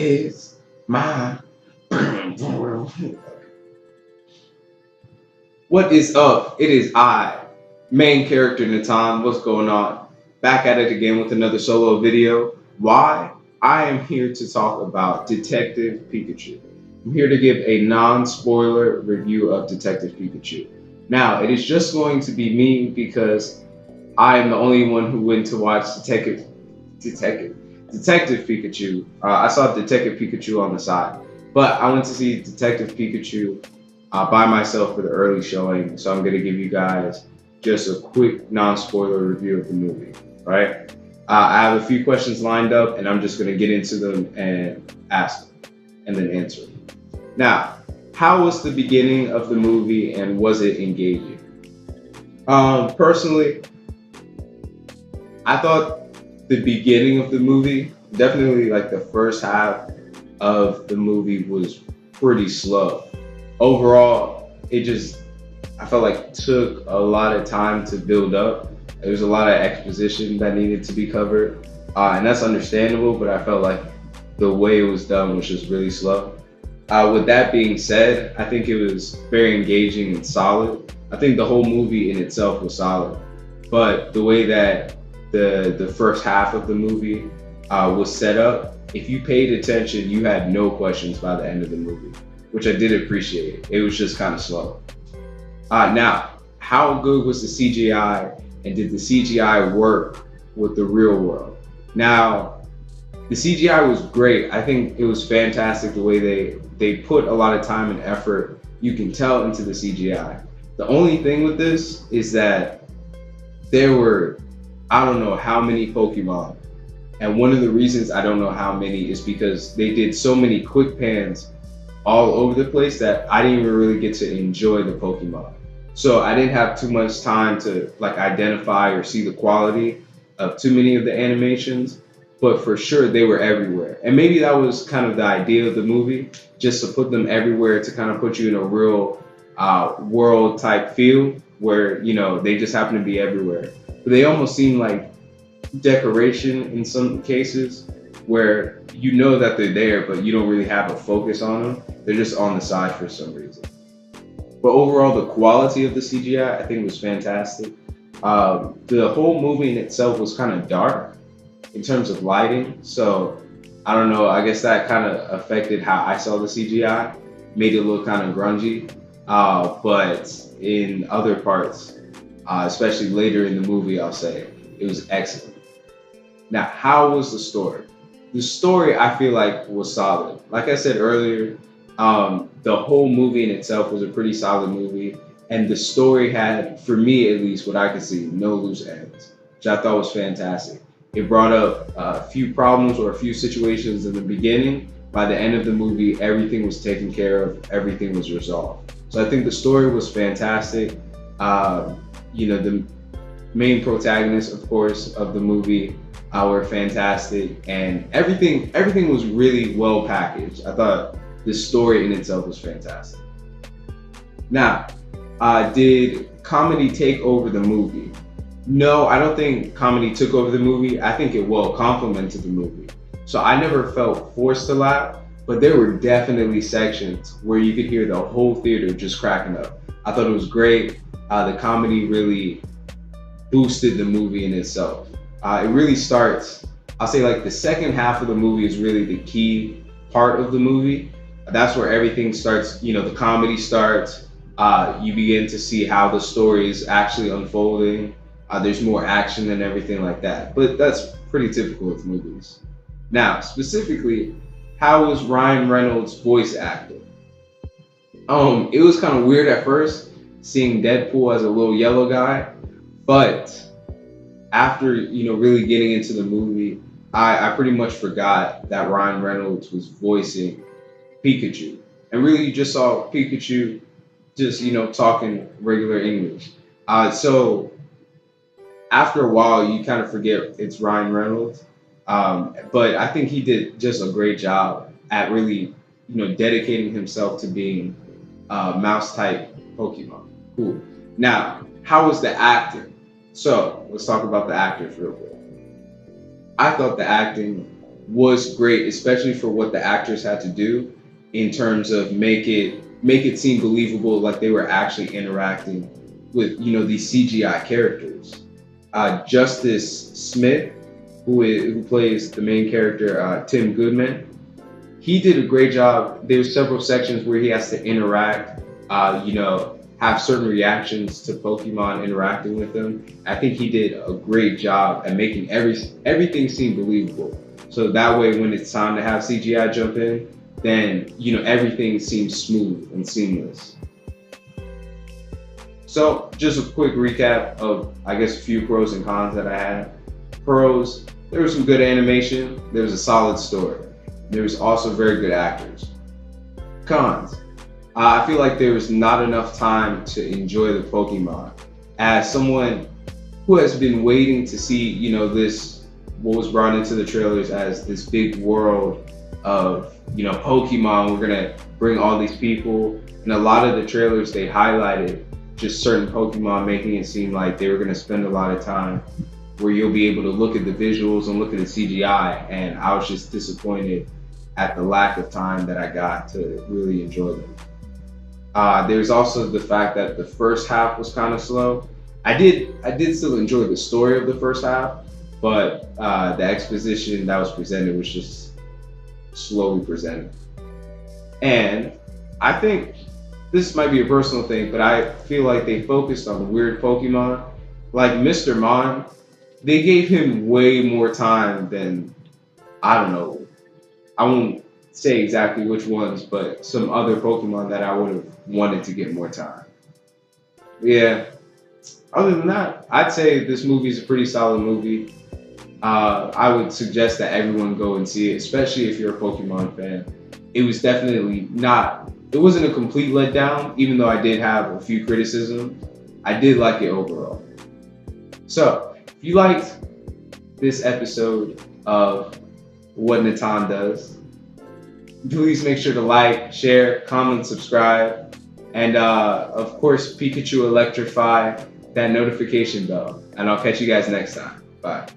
is my What is up? It is I, main character Natan. What's going on? Back at it again with another solo video. Why? I am here to talk about Detective Pikachu. I'm here to give a non-spoiler review of Detective Pikachu. Now, it is just going to be me because I am the only one who went to watch Detective, Detective Pikachu. I saw Detective Pikachu on the side, but I went to see Detective Pikachu by myself for the early showing. So I'm going to give you guys just a quick non-spoiler review of the movie. Right? I have a few questions lined up, and I'm just going to get into them and ask them, and then answer them. Now, how was the beginning of the movie, and was it engaging? Personally, I thought the beginning of the movie, definitely like the first half of the movie, was pretty slow. Overall, I felt like took a lot of time to build up. There was a lot of exposition that needed to be covered, and that's understandable. But I felt like the way it was done was just really slow. With that being said, I think it was very engaging and solid. I think the whole movie in itself was solid, but the way that the first half of the movie was set up, if you paid attention, you had no questions by the end of the movie, which I did appreciate. It was just kind of slow. Now, how good was the CGI, and did the CGI work with the real world? Now, the CGI was great. I think it was fantastic the way they put a lot of time and effort. You can tell into the CGI. The only thing with this is that there were, I don't know how many Pokemon, and one of the reasons I don't know how many is because they did so many quick pans all over the place that I didn't even really get to enjoy the Pokemon. So I didn't have too much time to like identify or see the quality of too many of the animations, but for sure they were everywhere. And maybe that was kind of the idea of the movie, just to put them everywhere to kind of put you in a real world type feel where, they just happen to be everywhere. But they almost seem like decoration in some cases where you know that they're there, but you don't really have a focus on them. They're just on the side for some reason. But overall, the quality of the CGI, I think, was fantastic. The whole movie in itself was kind of dark in terms of lighting. So I don't know. I guess that kind of affected how I saw the CGI, made it look kind of grungy. But in other parts, especially later in the movie, I'll say it was excellent. Now, how was the story? The story I feel like was solid. Like I said earlier, the whole movie in itself was a pretty solid movie, and the story had, for me at least, what I could see, no loose ends, which I thought was fantastic. It brought up a few problems or a few situations in the beginning. By the end of the movie, everything was taken care of, everything was resolved. So I think the story was fantastic. The main protagonists, of course, of the movie were fantastic, and everything was really well packaged. I thought the story in itself was fantastic. Now, did comedy take over the movie? No, I don't think comedy took over the movie. I think it well complemented the movie. So I never felt forced to laugh, but there were definitely sections where you could hear the whole theater just cracking up. I thought it was great. The comedy really boosted the movie in itself. It really starts, I'll say like the second half of the movie is really the key part of the movie. That's where everything starts, the comedy starts. You begin to see how the story is actually unfolding. There's more action and everything like that. But that's pretty typical with movies. Now, specifically, how was Ryan Reynolds' voice acting? It was kind of weird at first seeing Deadpool as a little yellow guy, but after really getting into the movie, I pretty much forgot that Ryan Reynolds was voicing Pikachu, and really you just saw Pikachu just talking regular English. So after a while, you kind of forget it's Ryan Reynolds. But I think he did just a great job at really dedicating himself to being mouse type Pokemon. Cool. Now, how was the acting? So let's talk about the actors real quick. I thought the acting was great, especially for what the actors had to do in terms of make it seem believable, like they were actually interacting with these CGI characters. Justice Smith, who plays the main character, Tim Goodman, he did a great job. There's several sections where he has to interact, have certain reactions to Pokemon interacting with them. I think he did a great job at making everything seem believable. So that way, when it's time to have CGI jump in, then everything seems smooth and seamless. So just a quick recap of, I guess, a few pros and cons that I had. Pros: there was some good animation. There was a solid story. There was also very good actors. Cons: I feel like there was not enough time to enjoy the Pokemon. As someone who has been waiting to see, this, what was brought into the trailers as this big world of, Pokemon. We're gonna bring all these people, and a lot of the trailers they highlighted just certain Pokemon, making it seem like they were gonna spend a lot of time where you'll be able to look at the visuals and look at the CGI, and I was just disappointed at the lack of time that I got to really enjoy them. There's also the fact that the first half was kind of slow. I did still enjoy the story of the first half, but the exposition that was presented was just slowly presented. And I think this might be a personal thing, but I feel like they focused on weird Pokemon, like Mr. Mon. They gave him way more time than, I don't know. I won't say exactly which ones, but some other Pokemon that I would have wanted to get more time. Yeah. Other than that, I'd say this movie is a pretty solid movie. I would suggest that everyone go and see it, especially if you're a Pokemon fan. It was definitely not. It wasn't a complete letdown, even though I did have a few criticisms. I did like it overall. So, if you liked this episode of What Natan Does, please make sure to like, share, comment, subscribe, and of course, Pikachu electrify that notification bell. And I'll catch you guys next time. Bye.